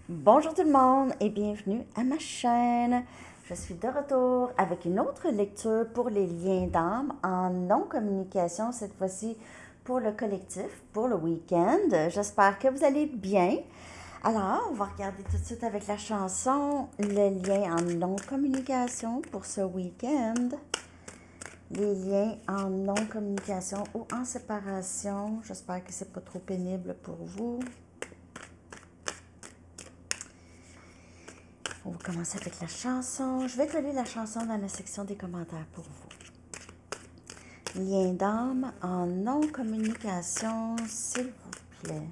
Bonjour tout le monde et bienvenue à ma chaîne. Je suis de retour avec une autre lecture pour les liens d'âme en non-communication, cette fois-ci pour le collectif, pour le week-end. J'espère que vous allez bien. Alors, on va regarder tout de suite avec la chanson le lien en non-communication pour ce week-end. Les liens en non-communication ou en séparation. J'espère que c'est pas trop pénible pour vous. On va commencer avec la chanson. Je vais coller la chanson dans la section des commentaires pour vous. Lien d'âme en non-communication, s'il vous plaît.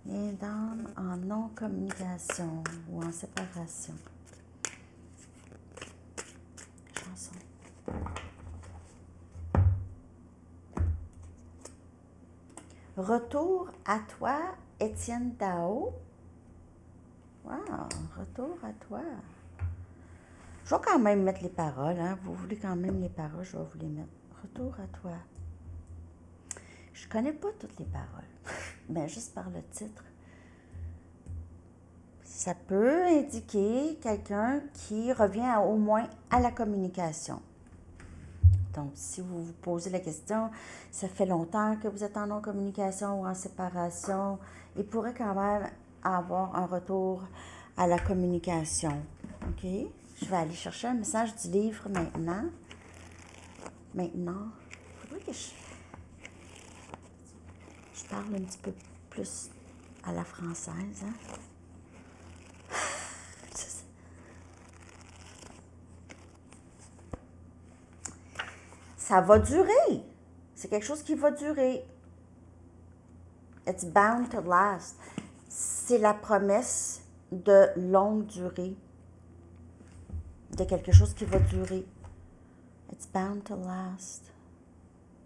Lien d'âme en non-communication ou en séparation. Chanson. Retour à toi, Étienne Dao. Wow, retour à toi. Je vais quand même mettre les paroles, hein. Vous voulez quand même les paroles, je vais vous les mettre. Retour à toi. Je connais pas toutes les paroles, mais juste par le titre. Ça peut indiquer quelqu'un qui revient au moins à la communication. Donc, si vous vous posez la question, ça fait longtemps que vous êtes en non-communication ou en séparation, il pourrait quand même avoir un retour à la communication. OK? Je vais aller chercher un message du livre maintenant. Maintenant, il faudrait que je parle un petit peu plus à la française. Hein? Ça va durer. C'est quelque chose qui va durer. It's bound to last. C'est la promesse de longue durée. De quelque chose qui va durer. It's bound to last.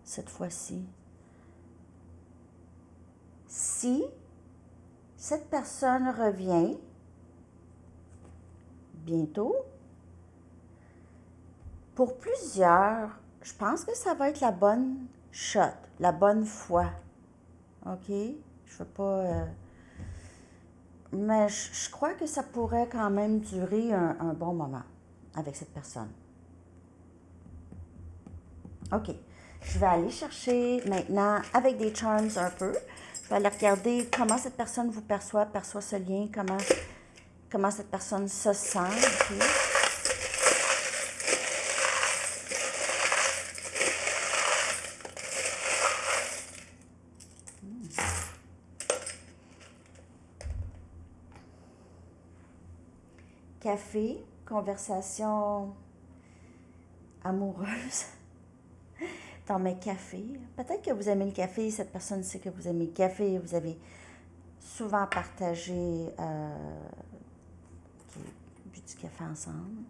Cette fois-ci. Si cette personne revient bientôt, pour plusieurs, je pense que ça va être la bonne shot, la bonne foi. OK? Je veux pas... mais je crois que ça pourrait quand même durer un bon moment avec cette personne. OK. Je vais aller chercher maintenant avec des charms un peu. Je vais aller regarder comment cette personne vous perçoit ce lien, comment cette personne se sent. Okay? Café, conversation amoureuse dans mes cafés. Peut-être que vous aimez le café, cette personne sait que vous aimez le café, vous avez souvent partagé bu du café ensemble.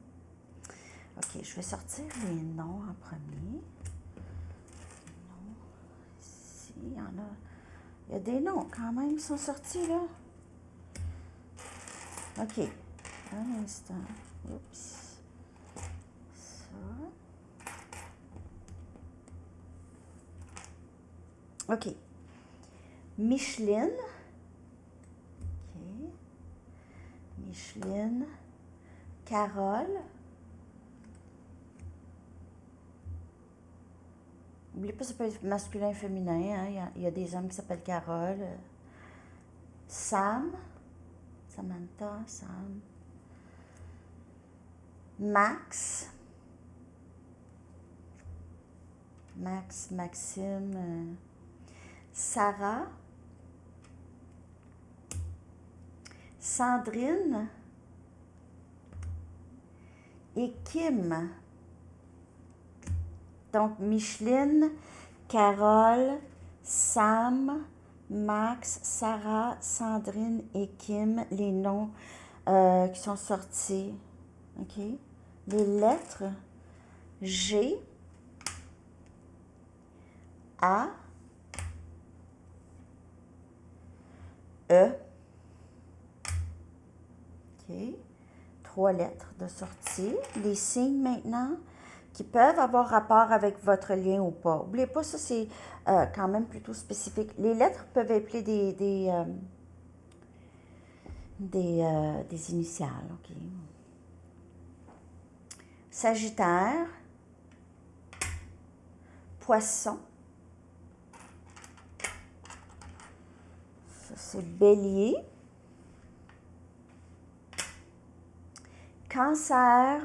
OK, je vais sortir les noms en premier. Ici, il y en a. Il y a des noms quand même qui sont sortis là. OK. Un instant. Oups. Ça. OK. Micheline. OK. Micheline. Carole. N'oubliez pas, ça peut être masculin et féminin. Hein? Il y a des hommes qui s'appellent Carole. Sam. Samantha. Sam. Max. Max, Maxime. Sarah. Sandrine. Et Kim. Donc, Micheline, Carole, Sam, Max, Sarah, Sandrine et Kim, les noms qui sont sortis. OK? Les lettres G, A, E. OK? 3 lettres de sortie. Les signes maintenant qui peuvent avoir rapport avec votre lien ou pas. N'oubliez pas, ça c'est quand même plutôt spécifique. Les lettres peuvent appeler des initiales, OK? Sagittaire, Poisson, ça c'est Bélier, Cancer,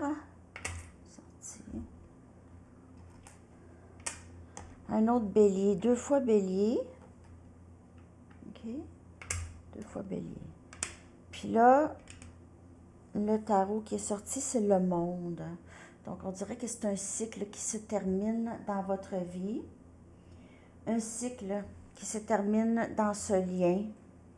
sorti. Un autre Bélier, 2 fois Bélier, OK? 2 fois Bélier. Puis là, le tarot qui est sorti, c'est le Monde. Donc, on dirait que c'est un cycle qui se termine dans votre vie. Un cycle qui se termine dans ce lien.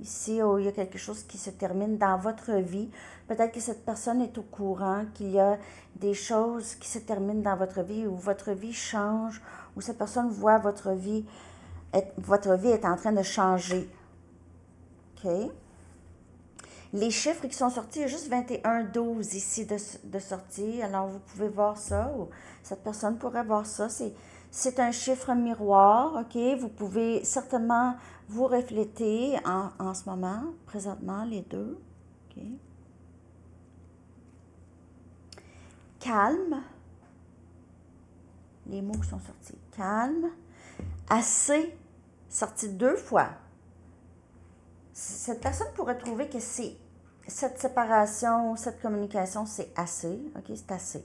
Ici, il y a quelque chose qui se termine dans votre vie. Peut-être que cette personne est au courant qu'il y a des choses qui se terminent dans votre vie, où votre vie change, où cette personne voit votre vie est en train de changer. OK? Les chiffres qui sont sortis, il y a juste 21, 12 ici de sortie. Alors, vous pouvez voir ça, ou cette personne pourrait voir ça. C'est un chiffre miroir, OK? Vous pouvez certainement vous refléter en ce moment, présentement, les deux. OK? Calme. Les mots qui sont sortis. Calme. Assez. Sorti 2 fois. Cette personne pourrait trouver que cette séparation, cette communication, c'est assez. OK? C'est assez.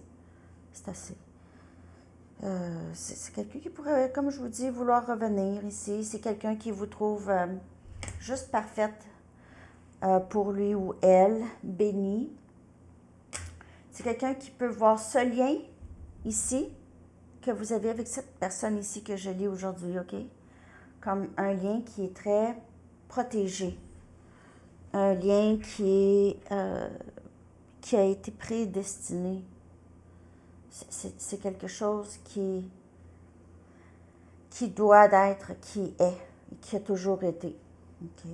C'est assez. C'est quelqu'un qui pourrait, comme je vous dis, vouloir revenir ici. C'est quelqu'un qui vous trouve juste parfaite pour lui ou elle, bénie. C'est quelqu'un qui peut voir ce lien ici que vous avez avec cette personne ici que je lis aujourd'hui, OK? Comme un lien qui est très protégé. Un lien qui a été prédestiné. C'est quelque chose qui doit être, qui est, qui a toujours été. OK?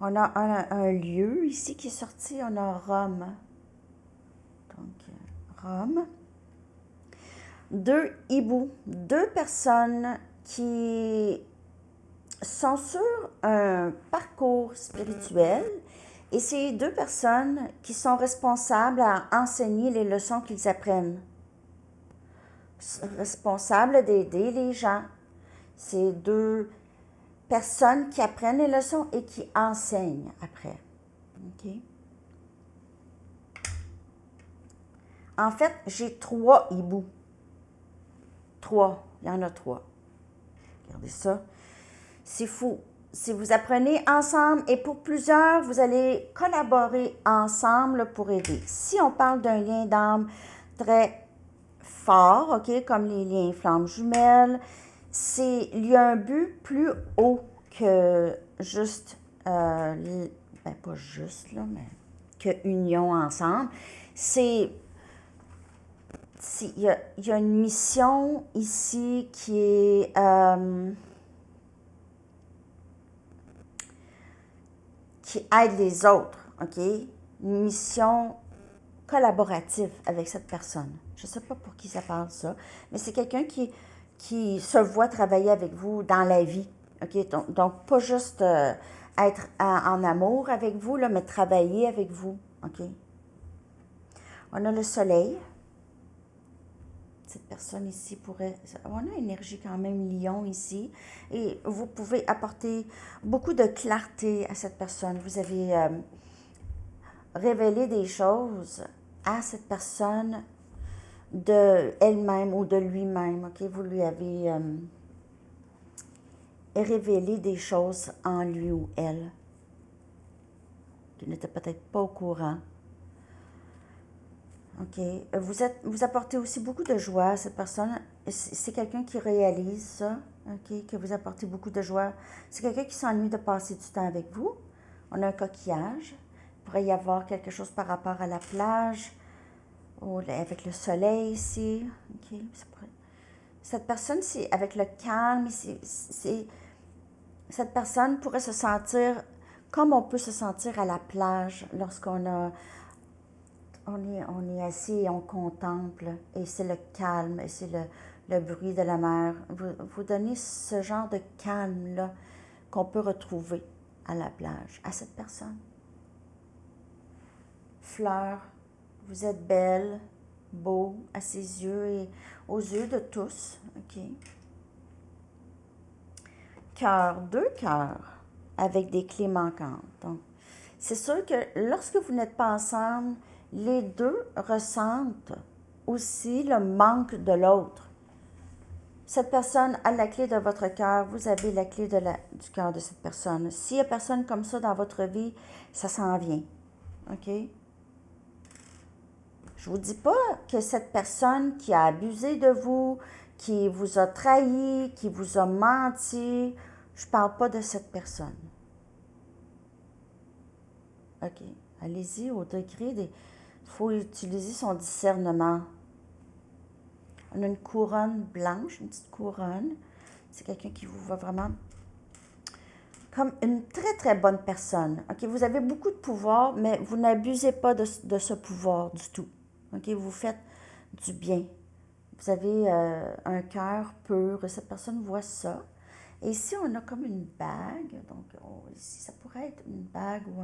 On a un lieu ici qui est sorti, on a Rome. Donc, Rome. 2 hiboux, 2 personnes qui sont sur un parcours spirituel et c'est 2 personnes qui sont responsables à enseigner les leçons qu'ils apprennent. Responsables d'aider les gens. C'est 2 personnes qui apprennent les leçons et qui enseignent après. OK? En fait, j'ai 3 hiboux. 3, il y en a 3. Regardez ça. C'est fou. Si vous apprenez ensemble et pour plusieurs, vous allez collaborer ensemble pour aider. Si on parle d'un lien d'âme très fort, OK, comme les liens flammes jumelles, il y a un but plus haut que juste, pas juste, là, mais que union ensemble. Il y a une mission ici qui est qui aide les autres, OK? Une mission collaborative avec cette personne. Je ne sais pas pour qui ça parle ça, mais c'est quelqu'un qui se voit travailler avec vous dans la vie, OK? Donc pas juste être en amour avec vous, là, mais travailler avec vous, OK? On a le soleil. Cette personne ici pourrait... On a une énergie quand même lion ici. Et vous pouvez apporter beaucoup de clarté à cette personne. Vous avez révélé des choses à cette personne de elle-même ou de lui-même. OK? Vous lui avez révélé des choses en lui ou elle qui n'était peut-être pas au courant. OK. Vous apportez aussi beaucoup de joie à cette personne. C'est quelqu'un qui réalise ça, OK, que vous apportez beaucoup de joie. C'est quelqu'un qui s'ennuie de passer du temps avec vous. On a un coquillage. Il pourrait y avoir quelque chose par rapport à la plage, ou avec le soleil ici. OK. Cette personne, c'est avec le calme, cette personne pourrait se sentir comme on peut se sentir à la plage lorsqu'on a... On est assis et on contemple, et c'est le calme, et c'est le bruit de la mer. Vous donnez ce genre de calme-là qu'on peut retrouver. à la plage à cette personne. Fleur, vous êtes belle, beau à ses yeux et aux yeux de tous. OK. Cœur, 2 cœurs avec des clés manquantes. Donc, c'est sûr que lorsque vous n'êtes pas ensemble, les deux ressentent aussi le manque de l'autre. Cette personne a la clé de votre cœur, vous avez la clé du cœur de cette personne. S'il y a personne comme ça dans votre vie, ça s'en vient. OK? Je ne vous dis pas que cette personne qui a abusé de vous, qui vous a trahi, qui vous a menti, je ne parle pas de cette personne. OK. Allez-y au degré des... Il faut utiliser son discernement. On a une couronne blanche, une petite couronne. C'est quelqu'un qui vous voit vraiment comme une très, très bonne personne. OK? Vous avez beaucoup de pouvoir, mais vous n'abusez pas de ce pouvoir du tout. OK? Vous faites du bien. Vous avez un cœur pur. Cette personne voit ça. Et ici, on a comme une bague. Donc, ici, ça pourrait être une bague ou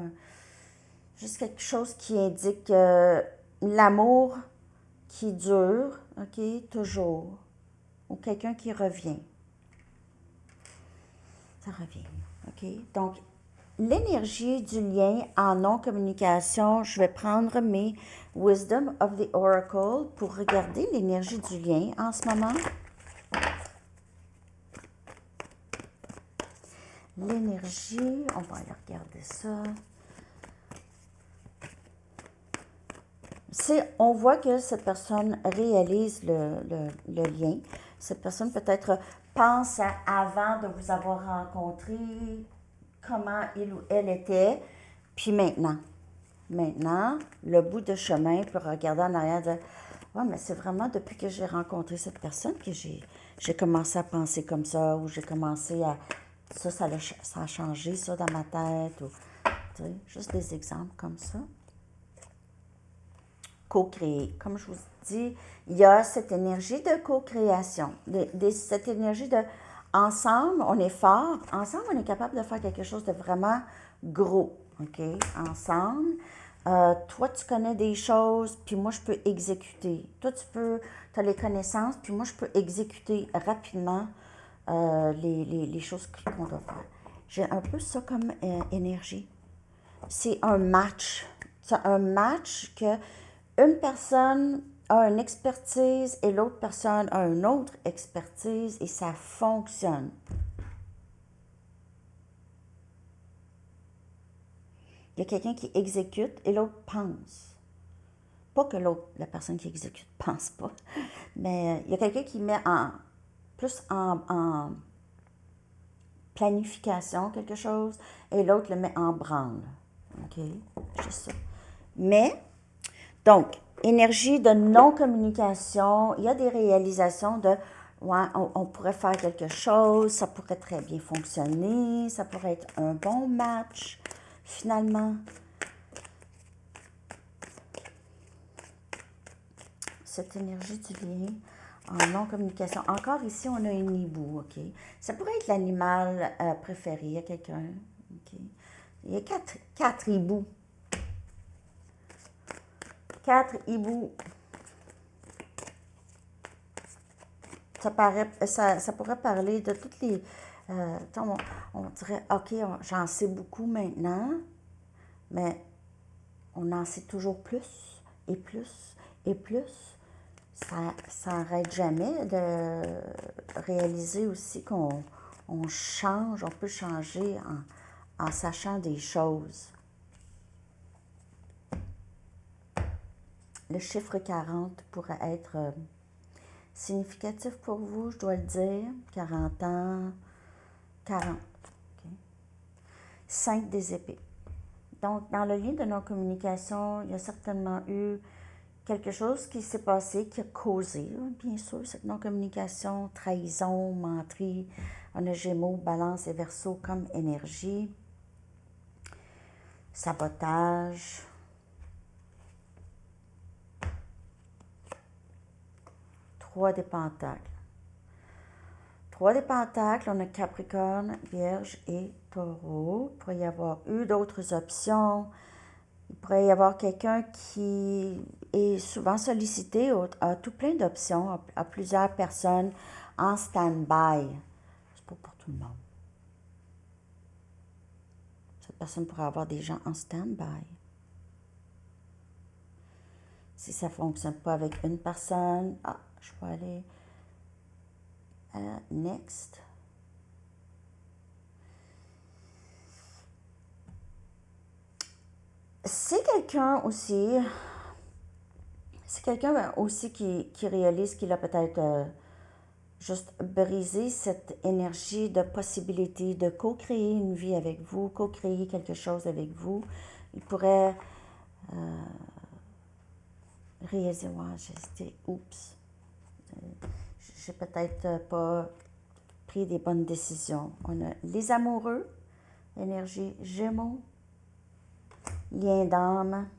juste quelque chose qui indique l'amour qui dure, OK, toujours. Ou quelqu'un qui revient. Ça revient, OK? Donc, l'énergie du lien en non-communication, je vais prendre mes Wisdom of the Oracle pour regarder l'énergie du lien en ce moment. L'énergie, on va aller regarder ça. On voit que cette personne réalise le lien. Cette personne peut-être pense avant de vous avoir rencontré, comment il ou elle était, puis maintenant. Maintenant, le bout de chemin pour regarder en arrière de ouais, mais c'est vraiment depuis que j'ai rencontré cette personne que j'ai commencé à penser comme ça, ou j'ai commencé à... Ça a changé, ça, dans ma tête, ou... Tu sais, juste des exemples comme ça. Co-créer. Comme je vous dis, il y a cette énergie de co-création, cette énergie de ensemble, on est fort, ensemble, on est capable de faire quelque chose de vraiment gros, OK? Ensemble, toi, tu connais des choses, puis moi, je peux exécuter. Toi, tu as les connaissances, puis moi, je peux exécuter rapidement les choses qu'on doit faire. J'ai un peu ça comme énergie. C'est un match. C'est un match que une personne a une expertise et l'autre personne a une autre expertise et ça fonctionne. Il y a quelqu'un qui exécute et l'autre pense. Pas que la personne qui exécute pense pas, mais il y a quelqu'un qui met plus en planification quelque chose et l'autre le met en branle. OK? Juste ça. Mais, donc, énergie de non-communication, il y a des réalisations de, ouais, on pourrait faire quelque chose, ça pourrait très bien fonctionner, ça pourrait être un bon match, finalement. Cette énergie du lien en non-communication. Encore ici, on a une hibou, OK? Ça pourrait être l'animal préféré à quelqu'un, OK? Il y a quatre hiboux. 4 hiboux. Ça pourrait parler de toutes les... on dirait, OK, j'en sais beaucoup maintenant, mais on en sait toujours plus et plus et plus. Ça n'arrête jamais de réaliser aussi qu'on change, on peut changer en sachant des choses. Le chiffre 40 pourrait être significatif pour vous, je dois le dire. 40 ans, 40. Okay. 5 des épées. Donc, dans le lien de non-communication, il y a certainement eu quelque chose qui s'est passé, qui a causé, bien sûr, cette non-communication, trahison, menterie. On a Gémeaux, Balance et Verseau comme énergie. Sabotage. Trois des pentacles. 3 des Pentacles, on a Capricorne, Vierge et Taureau. Il pourrait y avoir eu d'autres options. Il pourrait y avoir quelqu'un qui est souvent sollicité, a tout plein d'options, à plusieurs personnes en stand-by. C'est pas pour tout le monde. Cette personne pourrait avoir des gens en stand-by. Si ça ne fonctionne pas avec une personne, je vais aller à next. C'est quelqu'un aussi qui réalise qu'il a peut-être juste brisé cette énergie de possibilité de co-créer une vie avec vous, co-créer quelque chose avec vous. Il pourrait réaliser, oups, j'ai peut-être pas pris des bonnes décisions. On a les amoureux, énergie Gémeaux, lien d'âme,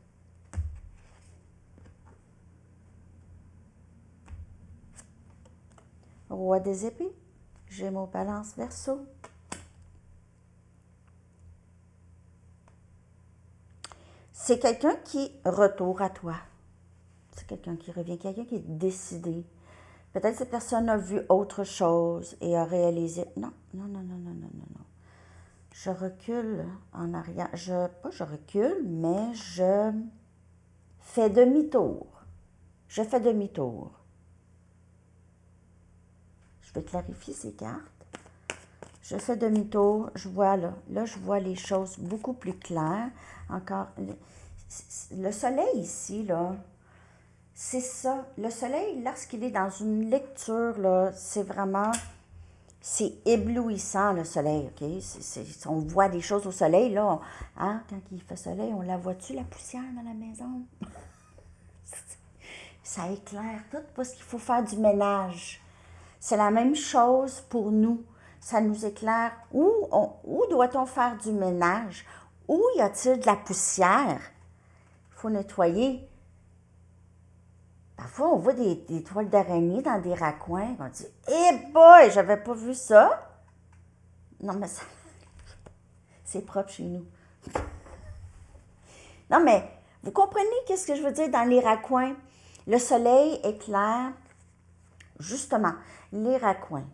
Roi des épées, Gémeaux, Balance, Verseau. C'est quelqu'un qui retourne à toi. C'est quelqu'un qui revient, quelqu'un qui est décidé. Peut-être cette personne a vu autre chose et a réalisé, non. Je recule en arrière. Pas je recule, mais je fais demi-tour. Je fais demi-tour. Je vais clarifier ces cartes. Je fais demi-tour. Je vois là. Là, je vois les choses beaucoup plus claires. Encore, le soleil ici, là, c'est ça. Le soleil, lorsqu'il est dans une lecture, là, c'est vraiment... C'est éblouissant, le soleil, OK? On voit des choses au soleil, là. Quand il fait soleil, on la voit-tu, la poussière dans la maison? Ça éclaire tout parce qu'il faut faire du ménage. C'est la même chose pour nous. Ça nous éclaire. Où doit-on faire du ménage? Où y a-t-il de la poussière? Il faut nettoyer. Parfois, on voit des toiles d'araignée dans des raccoins. On dit « Eh boy, j'avais pas vu ça! » Non, mais ça, c'est propre chez nous. Non, mais vous comprenez qu'est-ce que je veux dire dans les raccoins? Le soleil éclaire, justement, les raccoins.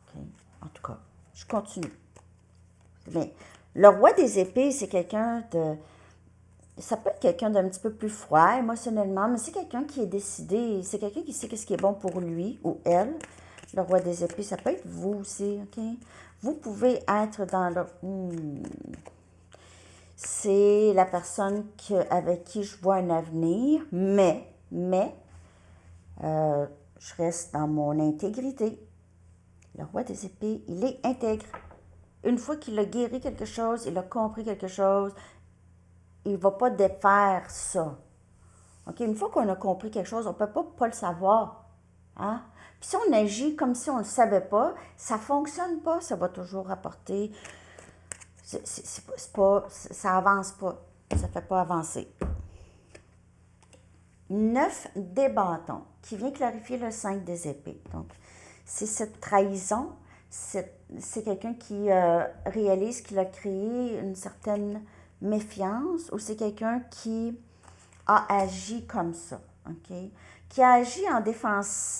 Okay? En tout cas, je continue. Mais le roi des épées, c'est quelqu'un de... Ça peut être quelqu'un d'un petit peu plus froid émotionnellement, mais c'est quelqu'un qui est décidé, c'est quelqu'un qui sait ce qui est bon pour lui ou elle. Le roi des épées, ça peut être vous aussi, OK? Vous pouvez être dans le... C'est la personne avec qui je vois un avenir, mais je reste dans mon intégrité. Le roi des épées, il est intègre. Une fois qu'il a guéri quelque chose, il a compris quelque chose, il ne va pas défaire ça. OK? Une fois qu'on a compris quelque chose, on ne peut pas le savoir. Hein? Puis si on agit comme si on ne le savait pas, ça ne fonctionne pas, ça va toujours apporter... ça avance pas, ça ne fait pas avancer. 9 des bâtons, qui vient clarifier le 5 des épées. Donc, c'est cette trahison, c'est quelqu'un qui réalise qu'il a créé une certaine méfiance, ou c'est quelqu'un qui a agi comme ça, OK? Qui a agi en défensif,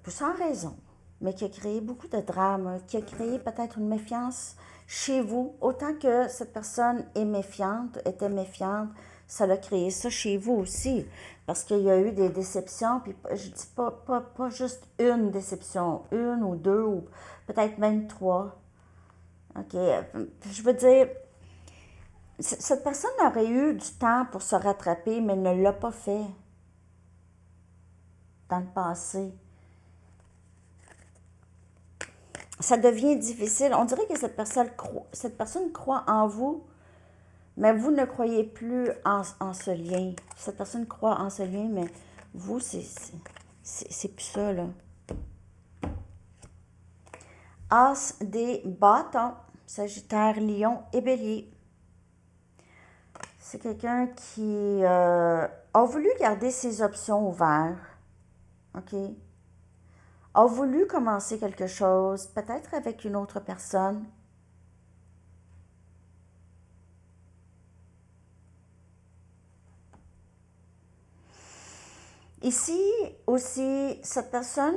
sans raison, mais qui a créé beaucoup de drames, qui a créé peut-être une méfiance chez vous, autant que cette personne était méfiante, ça l'a créé ça chez vous aussi, parce qu'il y a eu des déceptions, puis je dis pas juste une déception, une ou deux, ou peut-être même 3. OK? Je veux dire, cette personne aurait eu du temps pour se rattraper, mais ne l'a pas fait dans le passé. Ça devient difficile. On dirait que cette personne croit en vous, mais vous ne croyez plus en ce lien. Cette personne croit en ce lien, mais vous, c'est plus ça, là. As des bâtons, Sagittaire, Lion et Bélier. C'est quelqu'un qui a voulu garder ses options ouvertes, OK? A voulu commencer quelque chose, peut-être avec une autre personne. Ici aussi, cette personne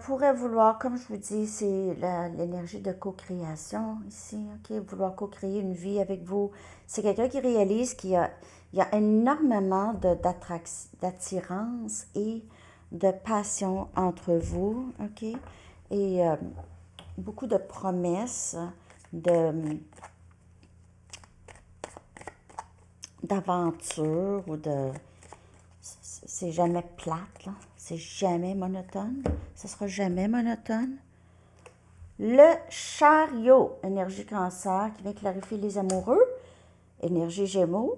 pourrait vouloir, comme je vous dis, c'est l'énergie de co-création ici, ok? Vouloir co-créer une vie avec vous. C'est quelqu'un qui réalise il y a énormément d'attirance et de passion entre vous, ok? Et beaucoup de promesses, de d'aventure ou de c'est jamais plate, là. C'est jamais monotone. Ça sera jamais monotone. Le chariot, énergie cancer, qui vient clarifier les amoureux, énergie gémeaux,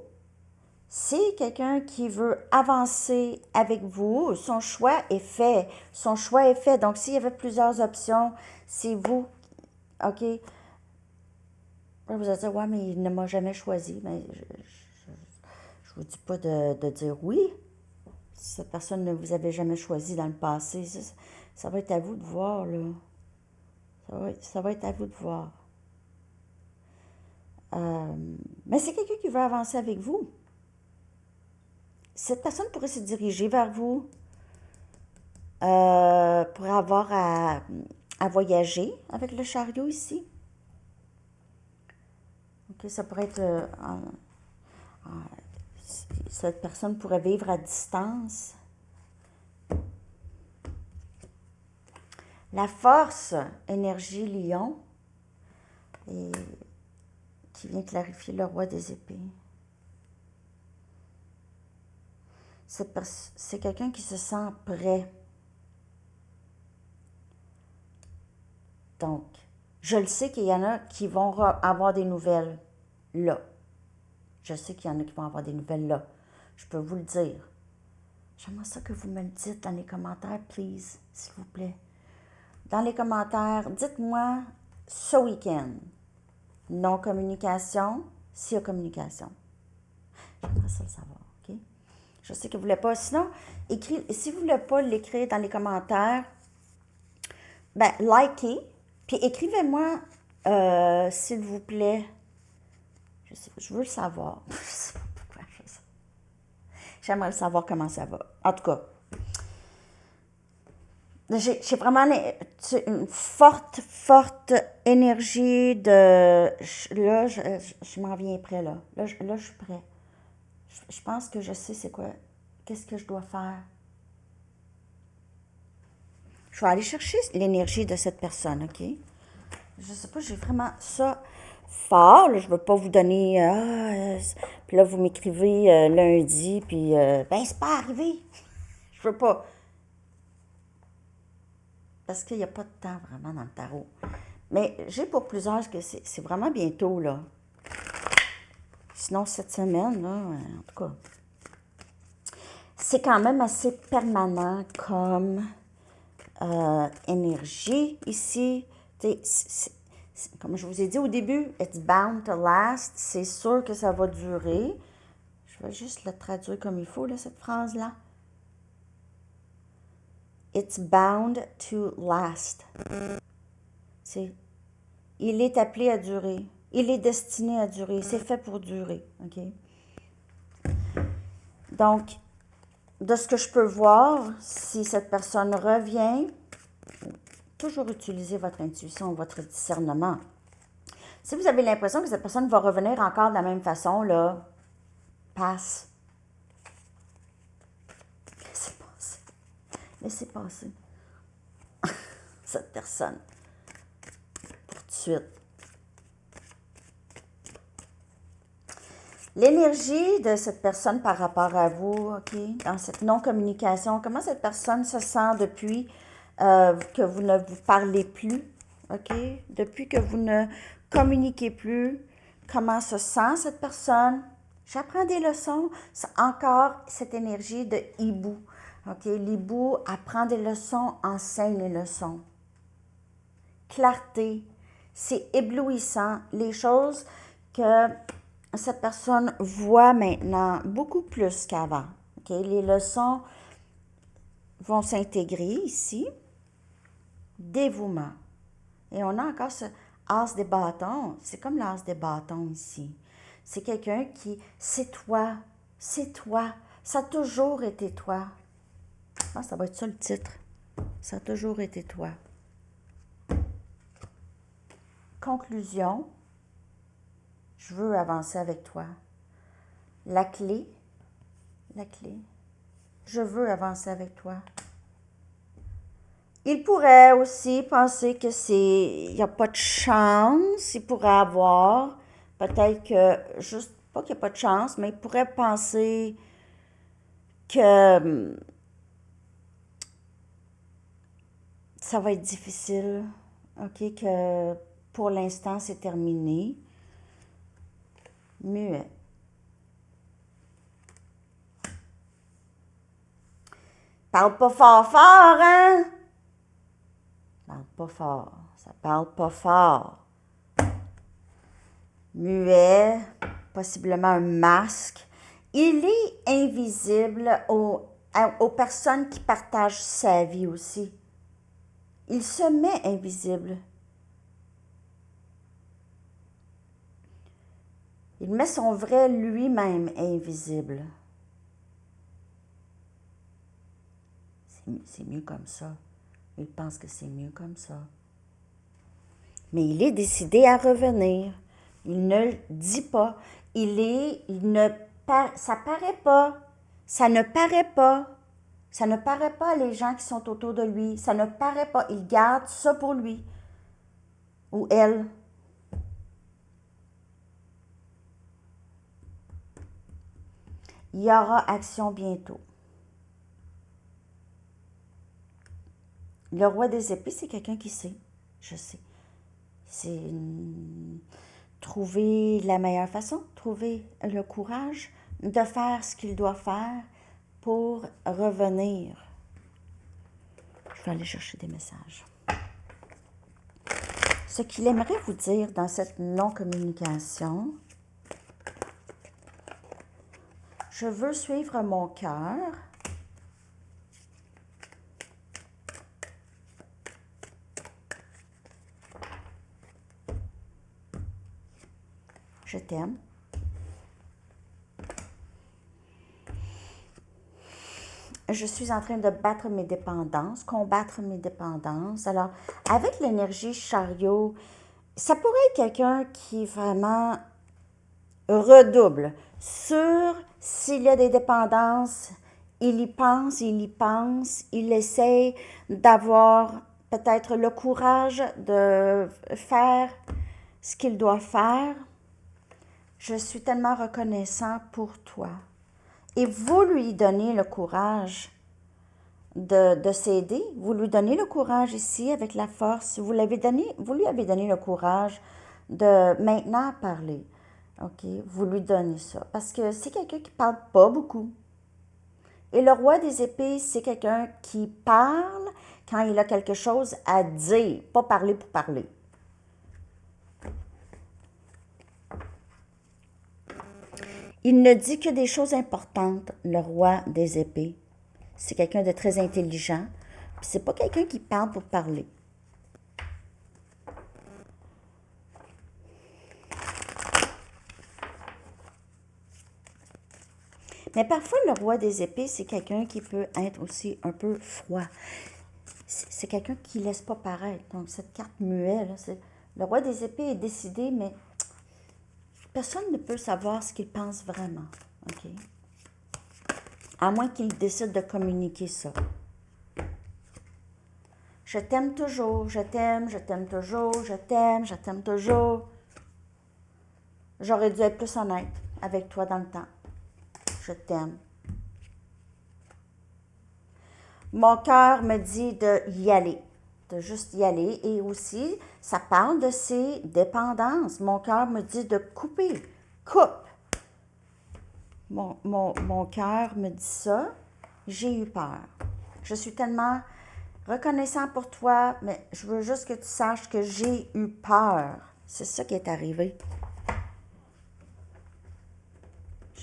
c'est quelqu'un qui veut avancer avec vous. Son choix est fait. Son choix est fait. Donc, s'il y avait plusieurs options, c'est vous, OK? Vous allez dire, ouais, mais il ne m'a jamais choisi. Mais je vous dis pas de dire oui. Si cette personne ne vous avait jamais choisi dans le passé, ça va être à vous de voir, là. Ça va être à vous de voir. Mais c'est quelqu'un qui veut avancer avec vous. Cette personne pourrait se diriger vers vous, pourrait avoir à voyager avec le chariot ici. Ok, ça pourrait être... cette personne pourrait vivre à distance. La force, énergie lion, et qui vient clarifier le roi des épées. C'est quelqu'un qui se sent prêt. Donc, je le sais qu'il y en a qui vont avoir des nouvelles là. Je sais qu'il y en a qui vont avoir des nouvelles là. Je peux vous le dire. J'aimerais ça que vous me le dites dans les commentaires, please, s'il vous plaît. Dans les commentaires, dites-moi ce week-end. Non-communication, s'il y a communication. J'aimerais ça le savoir, OK? Je sais que vous ne voulez pas. Sinon, si vous ne voulez pas l'écrire dans les commentaires, ben, likez, puis écrivez-moi, s'il vous plaît. Je veux le savoir. Je ne sais pas pourquoi je fais ça. J'aimerais le savoir comment ça va. En tout cas, j'ai vraiment une forte énergie de... Là, je m'en viens prêt, là. Là, je suis prêt. Je pense que je sais c'est quoi. Qu'est-ce que je dois faire? Je vais aller chercher l'énergie de cette personne, OK? Je sais pas, j'ai vraiment ça fort. Là, je veux pas vous donner... puis là, vous m'écrivez lundi, puis... ben, c'est pas arrivé. Je veux pas. Parce qu'il n'y a pas de temps vraiment dans le tarot. Mais j'ai pour plusieurs que c'est vraiment bientôt, là. Sinon, cette semaine, là, en tout cas, c'est quand même assez permanent comme énergie ici. Comme je vous ai dit au début, it's bound to last. C'est sûr que ça va durer. Je vais juste le traduire comme il faut, là, cette phrase-là. It's bound to last. Il est appelé à durer. Il est destiné à durer. C'est fait pour durer. OK? Donc, de ce que je peux voir, si cette personne revient, toujours utiliser votre intuition, votre discernement. Si vous avez l'impression que cette personne va revenir encore de la même façon, là, passe. Laissez passer. Laissez passer. Cette personne. Pour tout de suite. L'énergie de cette personne par rapport à vous, OK, dans cette non-communication, comment cette personne se sent depuis que vous ne vous parlez plus, OK, depuis que vous ne communiquez plus, comment se sent cette personne? J'apprends des leçons, c'est encore cette énergie de hibou, OK, l'hibou apprend des leçons, enseigne les leçons. Clarté, c'est éblouissant, les choses que cette personne voit maintenant beaucoup plus qu'avant. OK? Les leçons vont s'intégrer ici. Dévouement. Et on a encore ce as des bâtons. C'est comme l'as des bâtons ici. C'est quelqu'un qui, c'est toi, ça a toujours été toi. Ah, ça va être ça le titre. Ça a toujours été toi. Conclusion. Je veux avancer avec toi. La clé. Je veux avancer avec toi. Il pourrait aussi penser que il n'y a pas de chance. Il pourrait avoir, peut-être que, juste pas qu'il n'y a pas de chance, mais il pourrait penser que ça va être difficile. OK, que pour l'instant, c'est terminé. Muet. Parle pas fort, hein? Parle pas fort. Ça parle pas fort. Muet, possiblement un masque. Il est invisible aux personnes qui partagent sa vie aussi. Il se met invisible. Il met son vrai lui-même invisible. C'est mieux comme ça. Il pense que c'est mieux comme ça. Mais il est décidé à revenir. Il ne le dit pas. Ça paraît pas. Ça ne paraît pas. Ça ne paraît pas les gens qui sont autour de lui. Ça ne paraît pas. Il garde ça pour lui. Ou elle. Il y aura action bientôt. Le roi des épées, c'est quelqu'un qui sait. Je sais. C'est trouver la meilleure façon, trouver le courage de faire ce qu'il doit faire pour revenir. Je vais aller chercher des messages. Ce qu'il aimerait vous dire dans cette non-communication, je veux suivre mon cœur. Je t'aime. Je suis en train de combattre mes dépendances. Alors, avec l'énergie chariot, ça pourrait être quelqu'un qui vraiment redouble sur s'il y a des dépendances, il y pense, il essaie d'avoir peut-être le courage de faire ce qu'il doit faire. Je suis tellement reconnaissant pour toi. Et vous lui donnez le courage de s'aider. Vous lui donnez le courage ici avec la force. Vous lui avez donné le courage de maintenant parler. OK? Vous lui donnez ça. Parce que c'est quelqu'un qui ne parle pas beaucoup. Et le roi des épées, c'est quelqu'un qui parle quand il a quelque chose à dire, pas parler pour parler. Il ne dit que des choses importantes, le roi des épées. C'est quelqu'un de très intelligent. Puis c'est pas quelqu'un qui parle pour parler. Mais parfois, le roi des épées, c'est quelqu'un qui peut être aussi un peu froid. C'est quelqu'un qui ne laisse pas paraître. Donc, cette carte muette, là, le roi des épées est décidé, mais personne ne peut savoir ce qu'il pense vraiment. OK? À moins qu'il décide de communiquer ça. Je t'aime toujours, je t'aime toujours, je t'aime toujours. J'aurais dû être plus honnête avec toi dans le temps. Je t'aime. Mon cœur me dit de y aller, de juste y aller. Et aussi, ça parle de ses dépendances. Mon cœur me dit de couper. Coupe. Mon cœur me dit ça. J'ai eu peur. Je suis tellement reconnaissant pour toi, mais je veux juste que tu saches que j'ai eu peur. C'est ça qui est arrivé.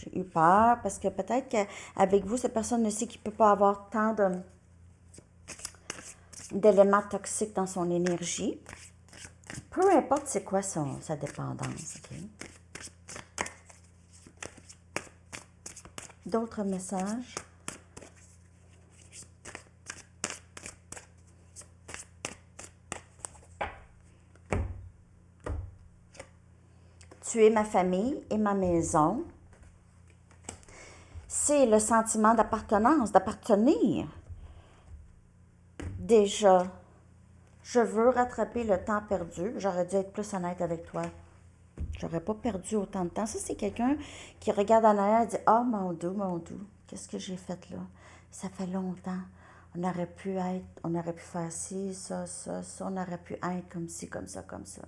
J'ai eu peur parce que peut-être qu'avec vous, cette personne ne sait qu'il ne peut pas avoir tant d'éléments toxiques dans son énergie. Peu importe c'est quoi sa dépendance. Okay? D'autres messages? Tu es ma famille et ma maison. C'est le sentiment d'appartenance, d'appartenir. Déjà, je veux rattraper le temps perdu. J'aurais dû être plus honnête avec toi. J'aurais pas perdu autant de temps. Ça, c'est quelqu'un qui regarde en arrière et dit « Oh mon Dieu, qu'est-ce que j'ai fait là? Ça fait longtemps. On aurait pu faire ci, ça, on aurait pu être comme ci, comme ça, comme ça. »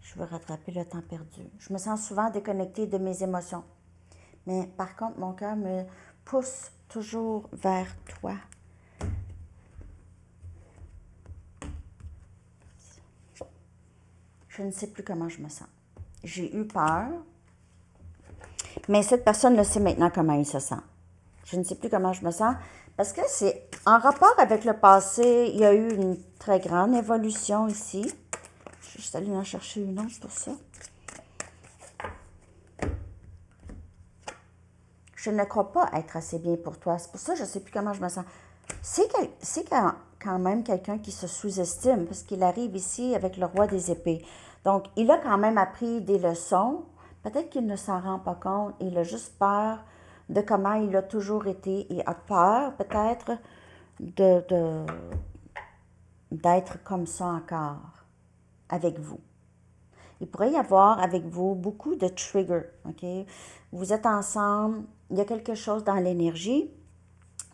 Je veux rattraper le temps perdu. Je me sens souvent déconnectée de mes émotions. Mais par contre, mon cœur me pousse toujours vers toi. Je ne sais plus comment je me sens. J'ai eu peur, mais cette personne le sait maintenant comment il se sent. Je ne sais plus comment je me sens parce que c'est en rapport avec le passé, il y a eu une très grande évolution ici. Je suis juste allée en chercher une autre pour ça. Je ne crois pas être assez bien pour toi. C'est pour ça que je ne sais plus comment je me sens. C'est quand même quelqu'un qui se sous-estime parce qu'il arrive ici avec le roi des épées. Donc, il a quand même appris des leçons. Peut-être qu'il ne s'en rend pas compte. Il a juste peur de comment il a toujours été et a peur peut-être d'être comme ça encore avec vous. Il pourrait y avoir avec vous beaucoup de triggers, OK? Vous êtes ensemble, il y a quelque chose dans l'énergie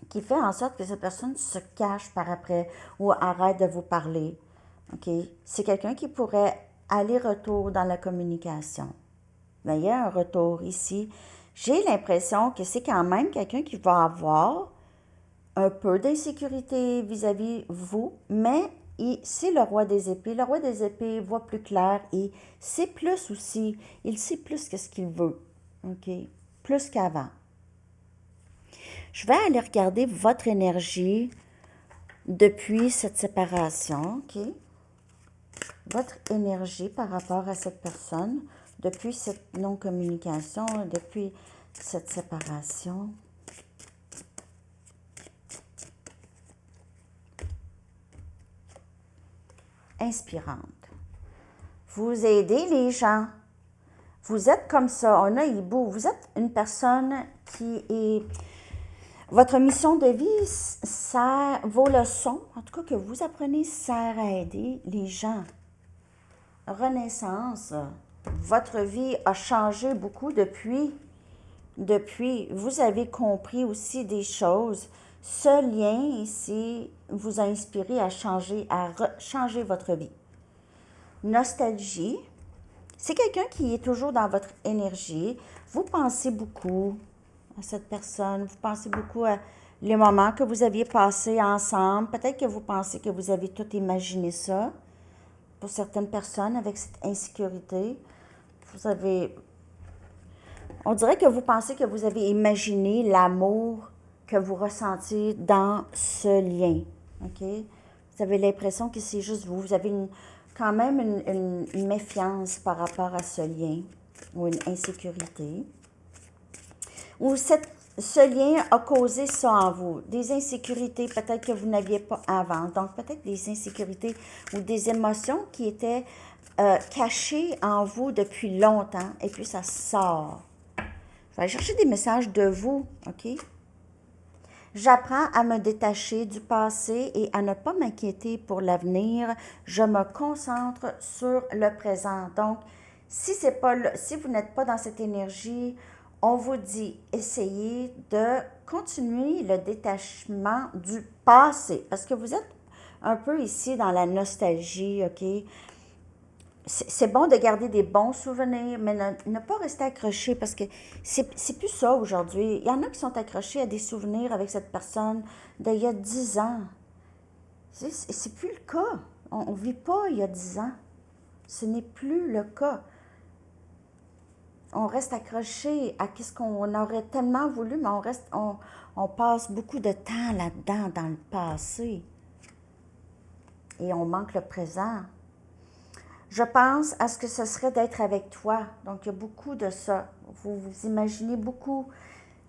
qui fait en sorte que cette personne se cache par après ou arrête de vous parler, OK? C'est quelqu'un qui pourrait aller-retour dans la communication. Mais il y a un retour ici. J'ai l'impression que c'est quand même quelqu'un qui va avoir un peu d'insécurité vis-à-vis vous, mais c'est le roi des épées. Le roi des épées voit plus clair et sait plus aussi. Il sait plus que ce qu'il veut, OK? Plus qu'avant. Je vais aller regarder votre énergie depuis cette séparation, OK? Votre énergie par rapport à cette personne, depuis cette non-communication, depuis cette séparation. Inspirante. Vous aidez les gens. Vous êtes comme ça. On a hibou. Vous êtes une personne qui est... Votre mission de vie sert, vos leçons, en tout cas que vous apprenez, sert à aider les gens. Renaissance. Votre vie a changé beaucoup depuis. Vous avez compris aussi des choses. Ce lien ici vous a inspiré à changer votre vie. Nostalgie, c'est quelqu'un qui est toujours dans votre énergie. Vous pensez beaucoup à cette personne. Vous pensez beaucoup à les moments que vous aviez passés ensemble. Peut-être que vous pensez que vous avez tout imaginé ça. Pour certaines personnes, avec cette insécurité, on dirait que vous pensez que vous avez imaginé l'amour que vous ressentiez dans ce lien. OK? Vous avez l'impression que c'est juste vous. Vous avez quand même une méfiance par rapport à ce lien ou une insécurité. Ou ce lien a causé ça en vous. Des insécurités peut-être que vous n'aviez pas avant. Donc peut-être des insécurités ou des émotions qui étaient cachées en vous depuis longtemps et puis ça sort. Je vais aller chercher des messages de vous, OK? J'apprends à me détacher du passé et à ne pas m'inquiéter pour l'avenir. Je me concentre sur le présent. Donc, si vous n'êtes pas dans cette énergie, on vous dit, essayez de continuer le détachement du passé. Parce que vous êtes un peu ici dans la nostalgie, OK? C'est bon de garder des bons souvenirs, mais ne pas rester accroché parce que c'est plus ça aujourd'hui. Il y en a qui sont accrochés à des souvenirs avec cette personne d'il y a 10 ans. C'est plus le cas. On ne vit pas il y a 10 ans. Ce n'est plus le cas. on reste accroché à ce qu'on aurait tellement voulu, mais on passe beaucoup de temps là-dedans, dans le passé. Et on manque le présent. Je pense à ce que ce serait d'être avec toi. Donc, il y a beaucoup de ça. Vous imaginez beaucoup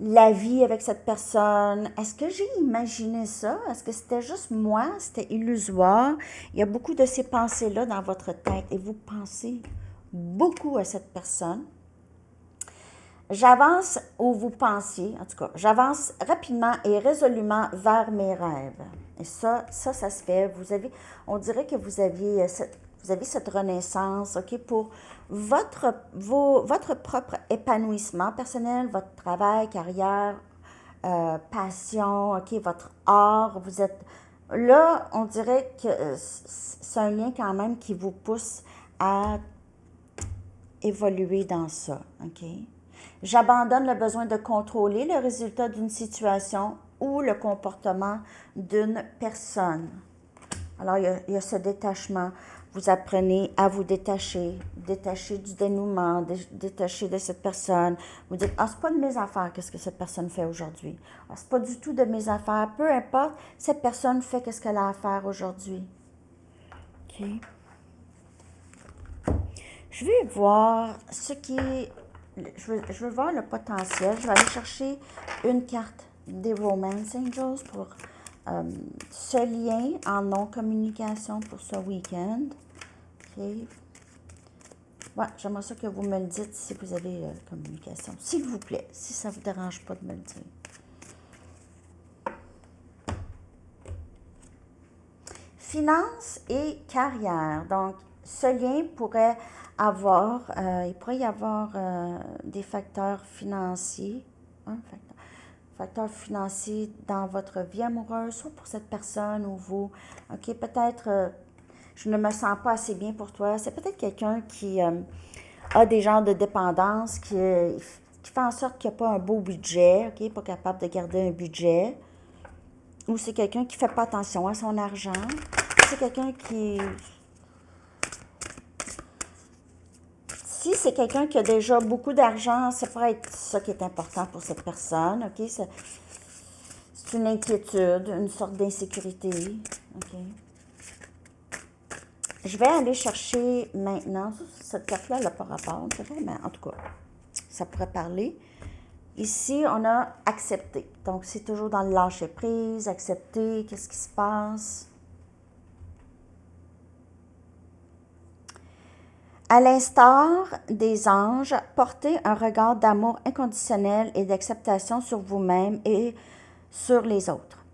la vie avec cette personne. Est-ce que j'ai imaginé ça? Est-ce que c'était juste moi? C'était illusoire? Il y a beaucoup de ces pensées-là dans votre tête et vous pensez beaucoup à cette personne. J'avance où vous pensiez, en tout cas, j'avance rapidement et résolument vers mes rêves. Et ça se fait. On dirait que vous avez cette renaissance, OK, pour votre propre épanouissement personnel, votre travail, carrière, passion, OK, votre art. Vous êtes là, on dirait que c'est un lien quand même qui vous pousse à évoluer dans ça, OK? J'abandonne le besoin de contrôler le résultat d'une situation ou le comportement d'une personne. Alors, il y a ce détachement. Vous apprenez à vous détacher du dénouement, détacher de cette personne. Vous dites, ah, c'est pas de mes affaires, qu'est-ce que cette personne fait aujourd'hui. Ah, c'est pas du tout de mes affaires. Peu importe, cette personne fait qu'est-ce qu'elle a à faire aujourd'hui. OK? Je vais voir ce qui est... Je veux voir le potentiel. Je vais aller chercher une carte des Romance Angels pour ce lien en non-communication pour ce week-end. OK. Ouais, j'aimerais ça que vous me le dites si vous avez communication. S'il vous plaît, si ça ne vous dérange pas de me le dire. Finances et carrière. Donc, ce lien pourrait avoir, il pourrait y avoir des facteurs financiers, facteurs financiers dans votre vie amoureuse, soit pour cette personne ou vous. OK, peut-être, je ne me sens pas assez bien pour toi. C'est peut-être quelqu'un qui a des genres de dépendance, qui fait en sorte qu'il n'y a pas un beau budget, OK, pas capable de garder un budget. Ou c'est quelqu'un qui ne fait pas attention à son argent. C'est quelqu'un qui... Si c'est quelqu'un qui a déjà beaucoup d'argent, ça pourrait être ça qui est important pour cette personne, OK? C'est une inquiétude, une sorte d'insécurité, OK? Je vais aller chercher maintenant, cette carte-là, elle n'a pas rapport, c'est vrai, mais en tout cas, ça pourrait parler. Ici, on a accepté. Donc, c'est toujours dans le lâcher-prise, accepter, qu'est-ce qui se passe. À l'instar des anges, portez un regard d'amour inconditionnel et d'acceptation sur vous-même et sur les autres.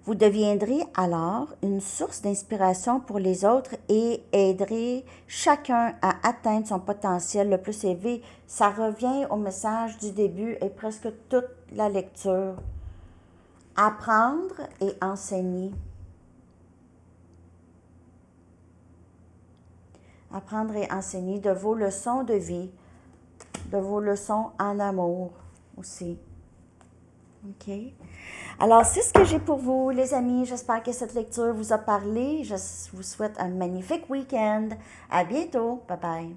Vous deviendrez alors une source d'inspiration pour les autres et aiderez chacun à atteindre son potentiel le plus élevé. Ça revient au message du début et presque toute la lecture. Apprendre et enseigner. Apprendre et enseigner de vos leçons de vie, de vos leçons en amour aussi. OK? Alors, c'est ce que j'ai pour vous, les amis. J'espère que cette lecture vous a parlé. Je vous souhaite un magnifique week-end. À bientôt. Bye bye.